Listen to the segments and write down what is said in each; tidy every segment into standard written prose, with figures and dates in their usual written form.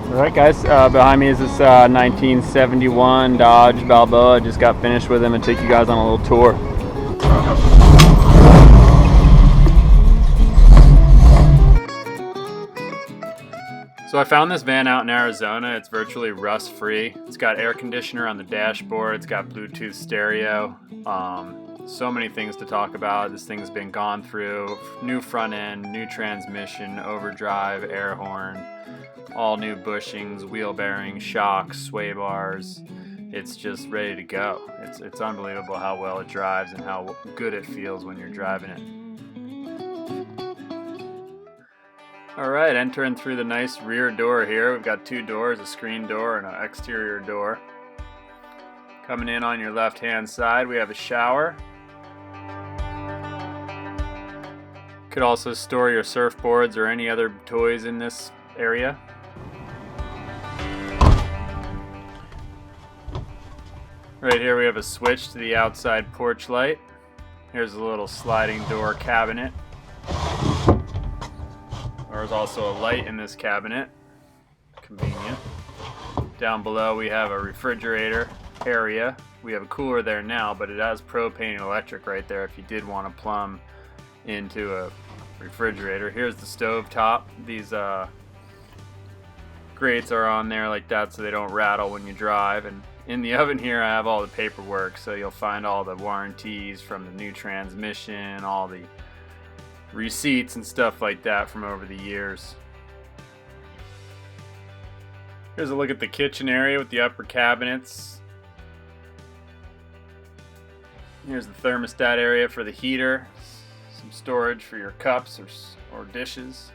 Alright guys, behind me is this 1971 Dodge Balboa. Just got finished with him and take you guys on a little tour. So I found this van out in Arizona. It's virtually rust free. It's got air conditioner on the dashboard. It's got Bluetooth stereo. So many things to talk about. This thing's been gone through. New front end, new transmission, overdrive, air horn, all new bushings, wheel bearings, shocks, sway bars. It's just ready to go. It's unbelievable how well it drives and how good it feels when you're driving it. Alright, entering through the nice rear door here. We've got two doors, a screen door and an exterior door. Coming in on your left hand side, we have a shower. Could also store your surfboards or any other toys in this area. Right here we have a switch to the outside porch light. Here's a little sliding door cabinet. There's also a light in this cabinet. Convenient. Down below we have a refrigerator area. We have a cooler there now, but it has propane and electric right there if you did want to plumb into a refrigerator. Here's the stove top. These grates are on there like that so they don't rattle when you drive. And in the oven here I have all the paperwork, so you'll find all the warranties from the new transmission, all the receipts and stuff like that from over the years. Here's a look at the kitchen area with the upper cabinets. Here's the thermostat area for the heater. Some storage for your cups or dishes.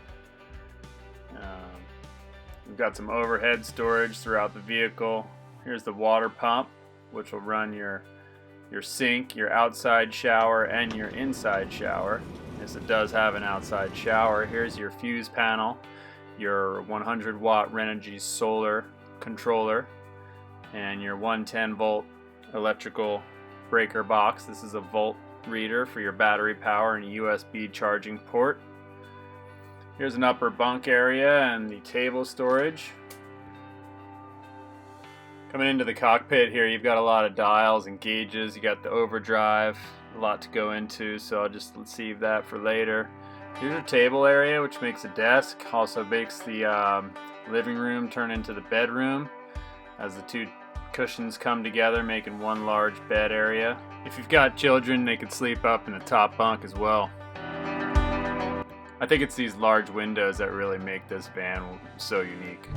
We've got some overhead storage throughout the vehicle. Here's the water pump, which will run your sink, your outside shower, and your inside shower. Yes, it does have an outside shower. Here's your fuse panel, your 100 watt Renogy solar controller, and your 110 volt electrical breaker box. This is a volt reader for your battery power and a USB charging port. Here's an upper bunk area and the table storage. Coming into the cockpit here, you've got a lot of dials and gauges. You got the overdrive, a lot to go into, so I'll just save that for later. Here's your table area, which makes a desk. Also makes the living room turn into the bedroom as the two cushions come together, making one large bed area. If you've got children, they could sleep up in the top bunk as well. I think it's these large windows that really make this van so unique.